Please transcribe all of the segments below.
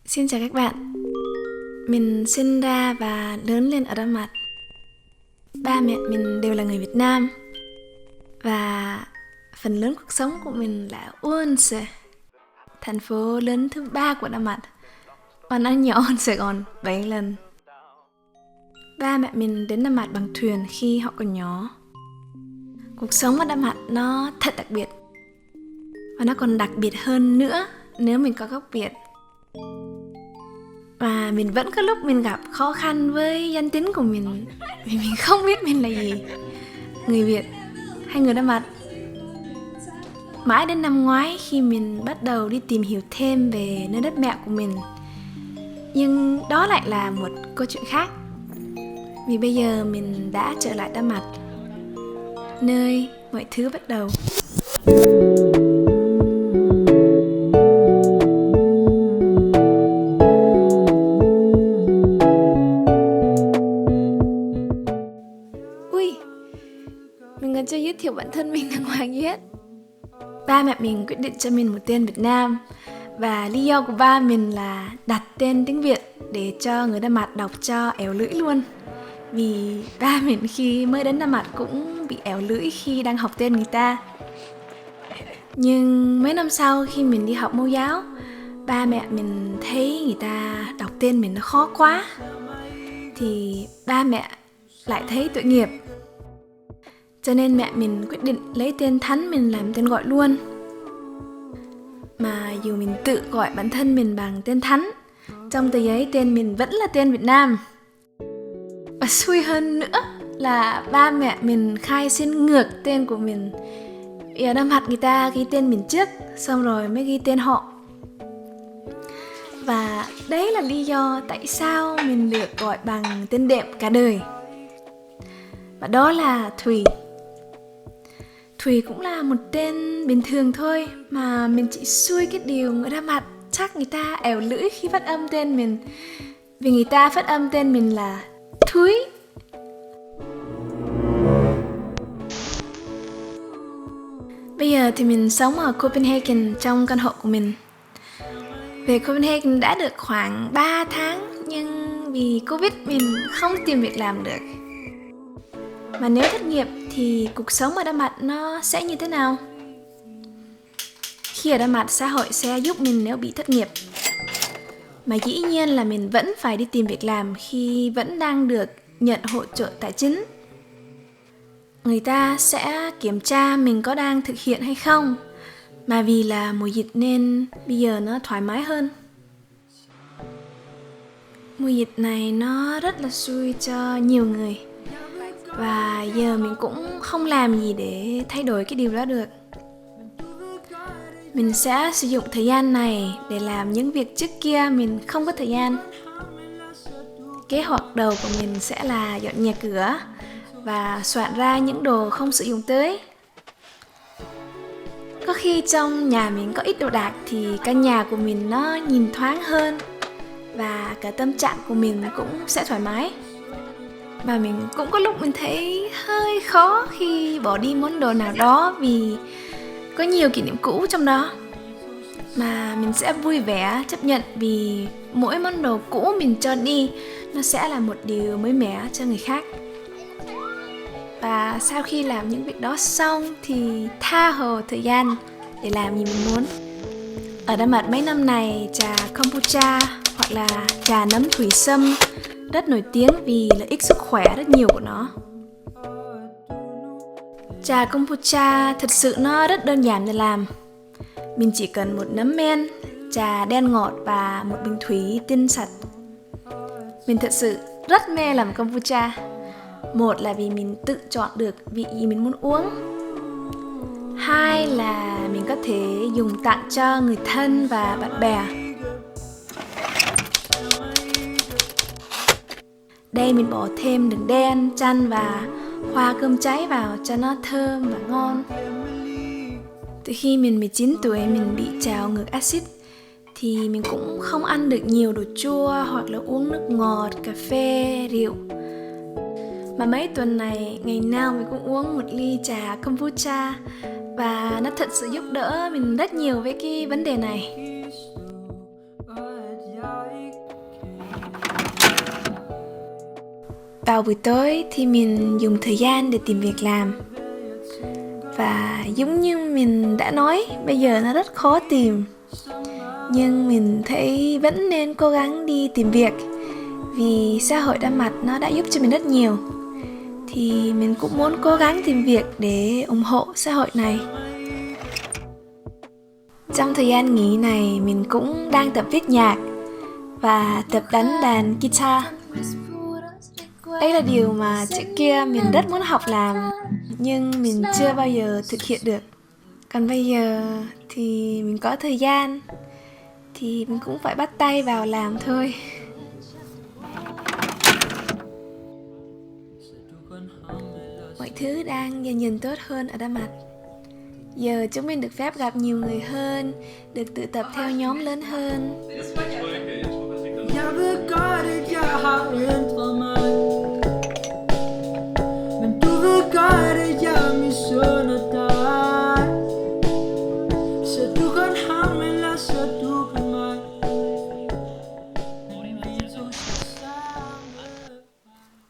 Xin chào các bạn. Mình sinh ra và lớn lên ở Đan Mạch. Ba mẹ mình đều là người Việt Nam. Và phần lớn cuộc sống của mình là ở Odense, thành phố lớn thứ 3 của Đan Mạch, và nó nhỏ hơn Sài Gòn 7 lần. Ba mẹ mình đến Đan Mạch bằng thuyền khi họ còn nhỏ. Cuộc sống ở Đan Mạch nó thật đặc biệt. Và nó còn đặc biệt hơn nữa nếu mình có gốc Việt. Và mình vẫn có lúc mình gặp khó khăn với danh tính của mình, vì mình không biết mình là gì, người Việt hay người Đan Mạch. Mãi đến năm ngoái khi mình bắt đầu đi tìm hiểu thêm về nơi đất mẹ của mình. Nhưng đó lại là một câu chuyện khác. Vì bây giờ mình đã trở lại Đan Mạch, nơi mọi thứ bắt đầu. Mình còn chưa giới thiệu bản thân mình đàng hoàng gì hết. Ba mẹ mình quyết định cho mình một tên Việt Nam. Và lý do của ba mình là đặt tên tiếng Việt để cho người Đan Mạch đọc cho éo lưỡi luôn. Vì ba mình khi mới đến Đan Mạch cũng bị éo lưỡi khi đang học tên người ta. Nhưng mấy năm sau khi mình đi học mẫu giáo, ba mẹ mình thấy người ta đọc tên mình nó khó quá. Thì ba mẹ lại thấy tội nghiệp. Cho nên mẹ mình quyết định lấy tên Thánh mình làm tên gọi luôn. Mà dù mình tự gọi bản thân mình bằng tên Thánh, trong tờ giấy tên mình vẫn là tên Việt Nam. Và xui hơn nữa là ba mẹ mình khai xin ngược tên của mình. Vì ở Đan Mạch người ta ghi tên mình trước, xong rồi mới ghi tên họ. Và đấy là lý do tại sao mình được gọi bằng tên đệm cả đời. Và đó là Thùy. Thùy cũng là một tên bình thường thôi, mà mình chỉ xui cái điều người Đan Mạch chắc người ta éo lưỡi khi phát âm tên mình. Vì người ta phát âm tên mình là Thúy. Bây giờ thì mình sống ở Copenhagen trong căn hộ của mình. Về Copenhagen đã được khoảng 3 tháng, nhưng vì Covid mình không tìm việc làm được. Mà nếu thất nghiệp thì cuộc sống ở Đan Mạch nó sẽ như thế nào? Khi ở Đan Mạch, xã hội sẽ giúp mình nếu bị thất nghiệp. Mà dĩ nhiên là mình vẫn phải đi tìm việc làm khi vẫn đang được nhận hỗ trợ tài chính. Người ta sẽ kiểm tra mình có đang thực hiện hay không. Mà vì là mùa dịch nên bây giờ nó thoải mái hơn. Mùa dịch này nó rất là xui cho nhiều người. Và giờ mình cũng không làm gì để thay đổi cái điều đó được. Mình sẽ sử dụng thời gian này để làm những việc trước kia mình không có thời gian. Kế hoạch đầu của mình sẽ là dọn nhà cửa và soạn ra những đồ không sử dụng tới. Có khi trong nhà mình có ít đồ đạc thì căn nhà của mình nó nhìn thoáng hơn. Và cả tâm trạng của mình cũng sẽ thoải mái. Và mình cũng có lúc mình thấy hơi khó khi bỏ đi món đồ nào đó vì có nhiều kỷ niệm cũ trong đó. Mà mình sẽ vui vẻ chấp nhận vì mỗi món đồ cũ mình cho đi nó sẽ là một điều mới mẻ cho người khác. Và sau khi làm những việc đó xong thì tha hồ thời gian để làm gì mình muốn. Ở Đan Mạch mấy năm này, trà kombucha hoặc là trà nấm thủy sâm rất nổi tiếng vì lợi ích sức khỏe rất nhiều của nó. Trà kombucha thật sự nó rất đơn giản để làm. Mình chỉ cần một nấm men, trà đen ngọt và một bình thủy tinh sạch. Mình thật sự rất mê làm kombucha. Một là vì mình tự chọn được vị gì mình muốn uống. Hai là mình có thể dùng tặng cho người thân và bạn bè. Đây mình bỏ thêm đường đen, chanh và hoa cơm cháy vào cho nó thơm và ngon. Từ khi mình 19 tuổi mình bị trào ngược axit thì mình cũng không ăn được nhiều đồ chua hoặc là uống nước ngọt, cà phê, rượu. Mà mấy tuần này ngày nào mình cũng uống một ly trà kombucha và nó thật sự giúp đỡ mình rất nhiều với cái vấn đề này. vào buổi tối thì mình dùng thời gian để tìm việc làm. Và giống như mình đã nói, bây giờ nó rất khó tìm. Nhưng mình thấy vẫn nên cố gắng đi tìm việc, vì xã hội Đan Mạch nó đã giúp cho mình rất nhiều. Thì mình cũng muốn cố gắng tìm việc để ủng hộ xã hội này. Trong thời gian nghỉ này, mình cũng đang tập viết nhạc và tập đánh đàn guitar. Đây là điều mà trước kia mình rất muốn học làm, nhưng mình chưa bao giờ thực hiện được. Còn bây giờ thì mình có thời gian, thì mình cũng phải bắt tay vào làm thôi. Mọi thứ đang dần dần tốt hơn ở Đan Mạch. Giờ chúng mình được phép gặp nhiều người hơn, được tự tập theo nhóm lớn hơn.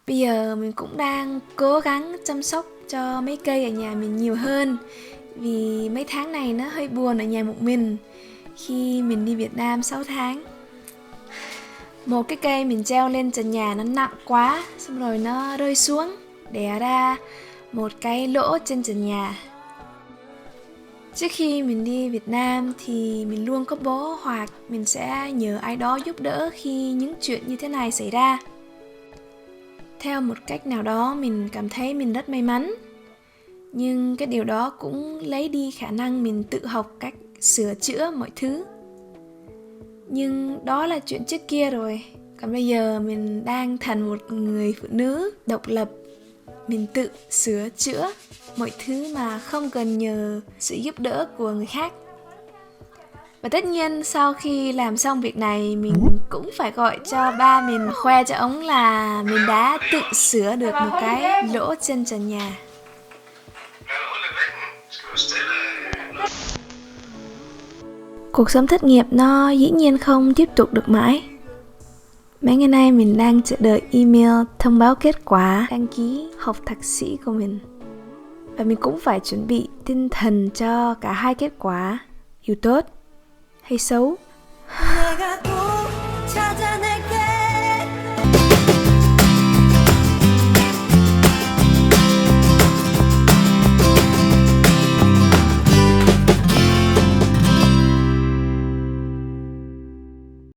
Bây giờ mình cũng đang cố gắng chăm sóc cho mấy cây ở nhà mình nhiều hơn, vì mấy tháng này nó hơi buồn ở nhà một mình khi mình đi Việt Nam 6 tháng. Một cái cây mình treo lên trần nhà nó nặng quá, xong rồi nó rơi xuống, đẻ ra một cái lỗ trên trần nhà. Trước khi mình đi Việt Nam thì mình luôn có bố hoặc mình sẽ nhờ ai đó giúp đỡ khi những chuyện như thế này xảy ra. Theo một cách nào đó mình cảm thấy mình rất may mắn, nhưng cái điều đó cũng lấy đi khả năng mình tự học cách sửa chữa mọi thứ. Nhưng đó là chuyện trước kia rồi. Còn bây giờ mình đang thành một người phụ nữ độc lập. Mình tự sửa chữa mọi thứ mà không cần nhờ sự giúp đỡ của người khác. Và tất nhiên sau khi làm xong việc này, mình cũng phải gọi cho ba mình, khoe cho ông là mình đã tự sửa được một cái lỗ trên trần nhà. Cuộc sống thất nghiệp nó dĩ nhiên không tiếp tục được mãi. Mấy ngày nay mình đang chờ đợi email thông báo kết quả đăng ký học thạc sĩ của mình. Và mình cũng phải chuẩn bị tinh thần cho cả hai kết quả, dù tốt hay xấu.